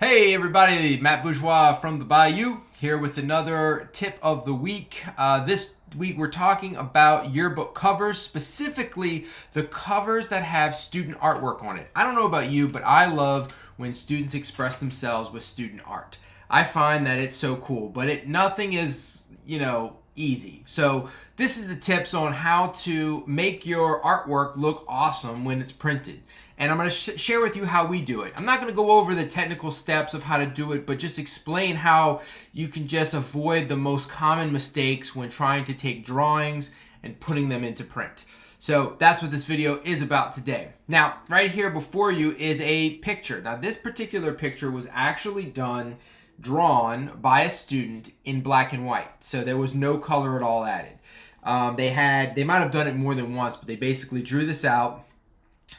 Hey everybody, Matt Bourgeois from the Bayou here with another tip of the week. This week we're talking about yearbook covers, specifically the covers that have student artwork on it. I don't know about you, but I love when students express themselves with student art. I find that it's so cool, but nothing is, easy. So this is the tips on how to make your artwork look awesome when it's printed. And I'm going to share with you how we do it. I'm not going to go over the technical steps of how to do it, but just explain how you can just avoid the most common mistakes when trying to take drawings and putting them into print. So that's what this video is about today. Now, right here before you is a picture. Now, this particular picture was actually drawn by a student in black and white. So there was no color at all added. They might have done it more than once, but they basically drew this out,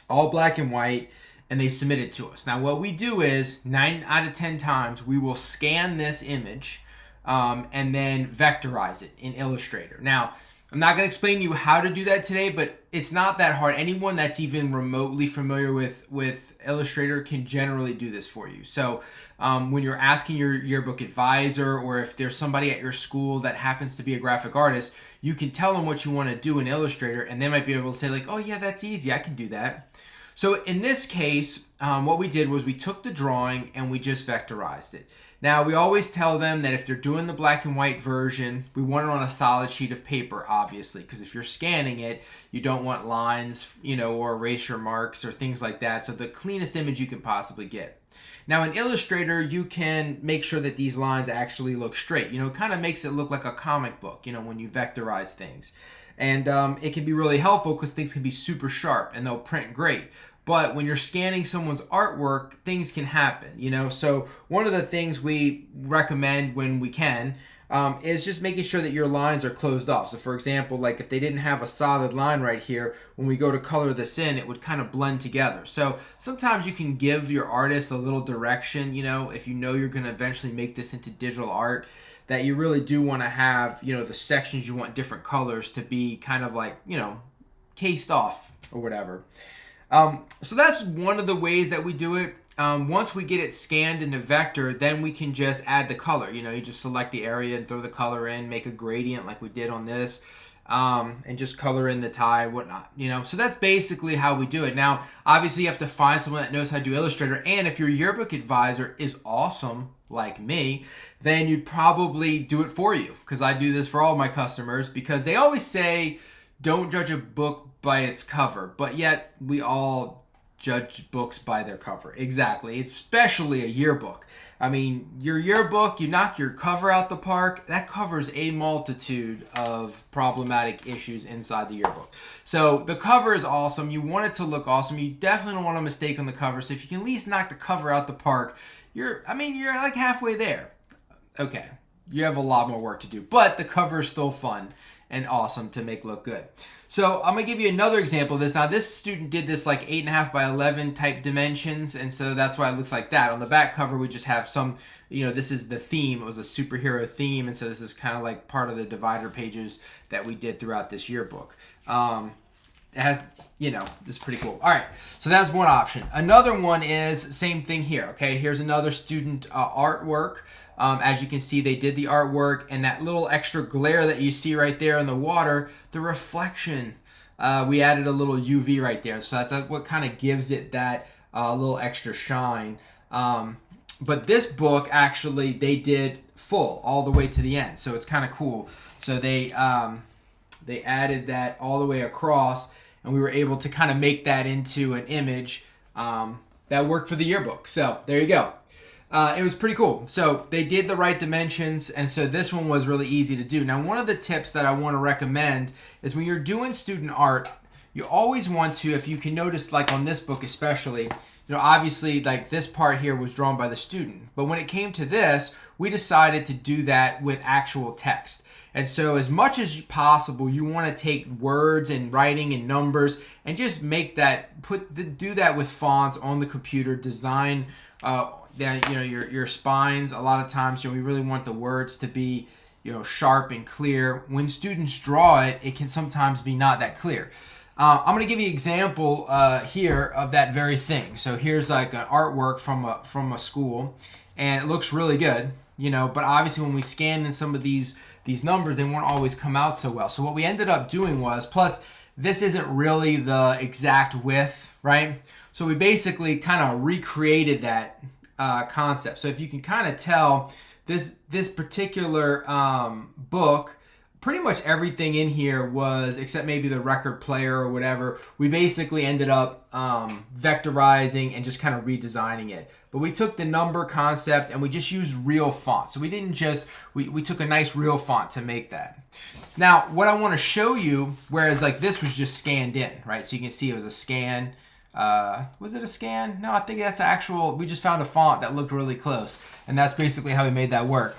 all black and white, and they submit it to us. Now what we do is 9 out of 10 times we will scan this image and then vectorize it in Illustrator. Now I'm not going to explain to you how to do that today, but it's not that hard. Anyone that's even remotely familiar with Illustrator can generally do this for you. So when you're asking your yearbook advisor, or if there's somebody at your school that happens to be a graphic artist, you can tell them what you want to do in Illustrator, and they might be able to say like, oh yeah, that's easy, I can do that. So in this case, what we did was we took the drawing and we just vectorized it. Now, we always tell them that if they're doing the black and white version, we want it on a solid sheet of paper, obviously, because if you're scanning it, you don't want lines, or erasure marks or things like that. So the cleanest image you can possibly get. Now, in Illustrator, you can make sure that these lines actually look straight. It kind of makes it look like a comic book, when you vectorize things. And it can be really helpful because things can be super sharp and they'll print great. But when you're scanning someone's artwork, things can happen, So one of the things we recommend when we can is just making sure that your lines are closed off. So for example, like if they didn't have a solid line right here, when we go to color this in, it would kind of blend together. So sometimes you can give your artist a little direction, if you're going to eventually make this into digital art, that you really do want to have, the sections you want different colors to be kind of like, cased off or whatever. So that's one of the ways that we do it. Once we get it scanned into vector, then we can just add the color. You just select the area and throw the color in, make a gradient like we did on this, and just color in the tie, whatnot. So that's basically how we do it. Now, obviously, you have to find someone that knows how to do Illustrator, and if your yearbook advisor is awesome, like me, then you'd probably do it for you, because I do this for all my customers, because they always say, don't judge a book by its cover, but yet we all judge books by their cover. Exactly, especially a yearbook. I mean, your yearbook, you knock your cover out the park, that covers a multitude of problematic issues inside the yearbook. So the cover is awesome. You want it to look awesome. You definitely don't want a mistake on the cover. So if you can at least knock the cover out the park, you're like halfway there. Okay, you have a lot more work to do, but the cover is still fun and awesome to make look good. So I'm gonna give you another example of this. Now this student did this like 8.5 by 11 type dimensions, and so that's why it looks like that. On the back cover we just have some, this is the theme. It was a superhero theme, and so this is kind of like part of the divider pages that we did throughout this yearbook. It has, this is pretty cool. All right, so that's one option. Another one is same thing here, okay? Here's another student artwork. As you can see, they did the artwork, and that little extra glare that you see right there in the water, the reflection, we added a little UV right there. So that's what kind of gives it that little extra shine. But this book, actually, they did full all the way to the end. So it's kind of cool. So they added that all the way across, and we were able to kind of make that into an image that worked for the yearbook. So there you go. It was pretty cool. So they did the right dimensions, and so this one was really easy to do. Now, one of the tips that I want to recommend is when you're doing student art, you always want to, if you can notice, like on this book especially, obviously like this part here was drawn by the student. But when it came to this, we decided to do that with actual text. And so as much as possible, you want to take words and writing and numbers and just make that, do that with fonts on the computer, design your spines. A lot of times, we really want the words to be, sharp and clear. When students draw it, it can sometimes be not that clear. I'm going to give you an example here of that very thing. So here's like an artwork from a school, and it looks really good, you know, but obviously when we scanned in some of these numbers, they won't always come out so well. So what we ended up doing was, plus this isn't really the exact width, right? So we basically kind of recreated that concept. So if you can kind of tell, this particular book, pretty much everything in here was, except maybe the record player or whatever, we basically ended up vectorizing and just kind of redesigning it. But we took the number concept and we just used real font. So we didn't just, we took a nice real font to make that. Now, what I want to show you, whereas like this was just scanned in, right? So you can see it was a scan. Was it a scan? No, I think that's actual, we just found a font that looked really close. And that's basically how we made that work.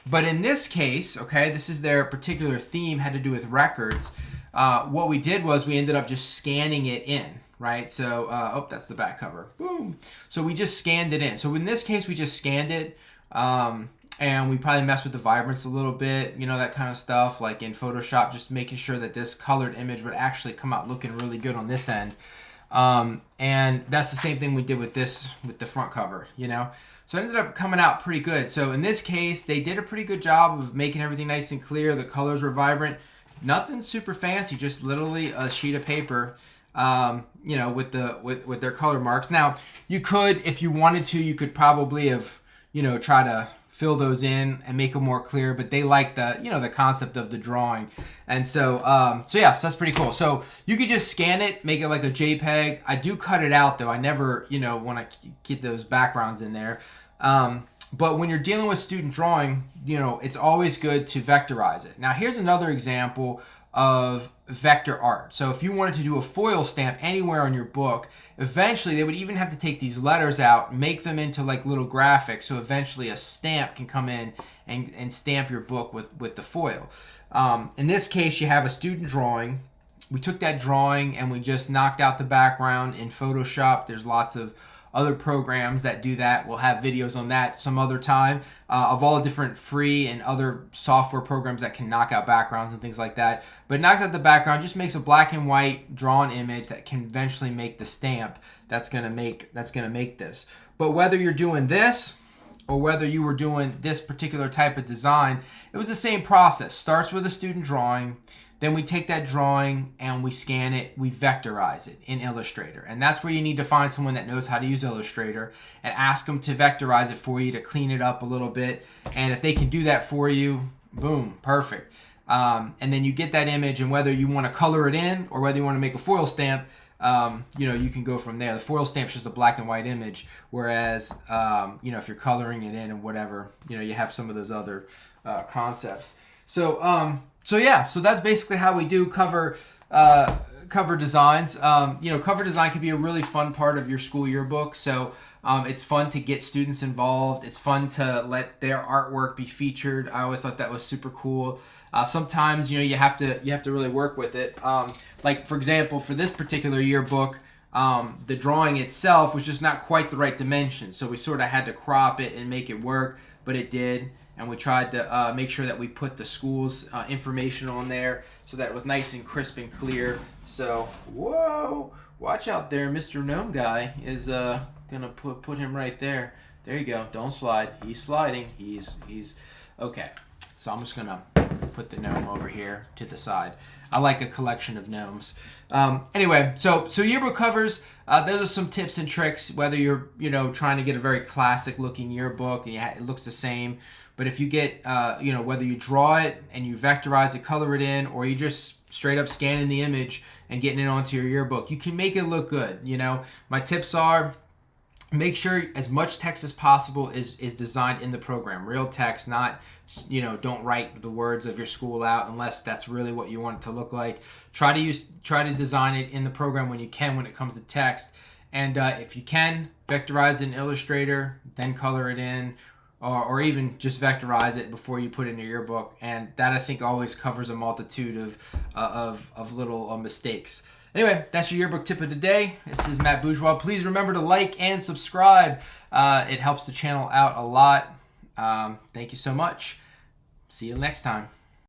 But in this case, okay, this is their particular theme, had to do with records. What we did was we ended up just scanning it in, right? So, oh, that's the back cover. Boom. So we just scanned it in. So in this case, we just scanned it, and we probably messed with the vibrance a little bit, you know, that kind of stuff, like in Photoshop, just making sure that this colored image would actually come out looking really good on this end. And that's the same thing we did with this, with the front cover, you know? So it ended up coming out pretty good. So in this case, they did a pretty good job of making everything nice and clear. The colors were vibrant. Nothing super fancy, just literally a sheet of paper, you know, with their color marks. Now, you could, if you wanted to, you could probably have, you know, try to fill those in and make them more clear, but they like the, you know, the concept of the drawing. And so, so yeah, so that's pretty cool. So you could just scan it, make it like a JPEG. I do cut it out though. I never, you know, want to get those backgrounds in there. But when you're dealing with student drawing, you know, it's always good to vectorize it. Now here's another example of vector art. So if you wanted to do a foil stamp anywhere on your book, eventually they would even have to take these letters out, make them into like little graphics, so eventually a stamp can come in and stamp your book with the foil. In this case, you have a student drawing. We took that drawing and we just knocked out the background in Photoshop. There's lots of other programs that do that. We'll have videos on that some other time of all the different free and other software programs that can knock out backgrounds and things like that. But it knocks out the background, just makes a black and white drawn image that can eventually make the stamp that's gonna make this. But whether you're doing this or whether you were doing this particular type of design, it was the same process. Starts with a student drawing. Then we take that drawing and we scan it, we vectorize it in Illustrator. And that's where you need to find someone that knows how to use Illustrator and ask them to vectorize it for you, to clean it up a little bit. And if they can do that for you, boom, perfect. And then you get that image, and whether you want to color it in or whether you want to make a foil stamp, you know, you can go from there. The foil stamp is just a black and white image, whereas, you know, if you're coloring it in and whatever, you know, you have some of those other concepts. So yeah, so that's basically how we do cover designs. You know, cover design can be a really fun part of your school yearbook. So it's fun to get students involved. It's fun to let their artwork be featured. I always thought that was super cool. Sometimes, you know, you have to really work with it. Like for example, for this particular yearbook, the drawing itself was just not quite the right dimension. So we sort of had to crop it and make it work, but it did. And we tried to make sure that we put the school's information on there so that it was nice and crisp and clear. So, whoa, watch out there. Mr. Gnome Guy is gonna put him right there. There you go. Don't slide. He's sliding. He's okay. So I'm just gonna put the gnome over here to the side. I like a collection of gnomes. Anyway, so yearbook covers. Those are some tips and tricks. Whether you're, you know, trying to get a very classic looking yearbook and it looks the same. But if you get, you know, whether you draw it and you vectorize it, color it in, or you just straight up scanning the image and getting it onto your yearbook, you can make it look good. You know, my tips are, make sure as much text as possible is designed in the program. Real text, not, you know, don't write the words of your school out unless that's really what you want it to look like. Try to design it in the program when you can, when it comes to text. And if you can, vectorize it in Illustrator, then color it in, or even just vectorize it before you put it in your yearbook. And that, I think, always covers a multitude of little mistakes. Anyway, that's your yearbook tip of the day. This is Matt Bourgeois. Please remember to like and subscribe. It helps the channel out a lot. Thank you so much. See you next time.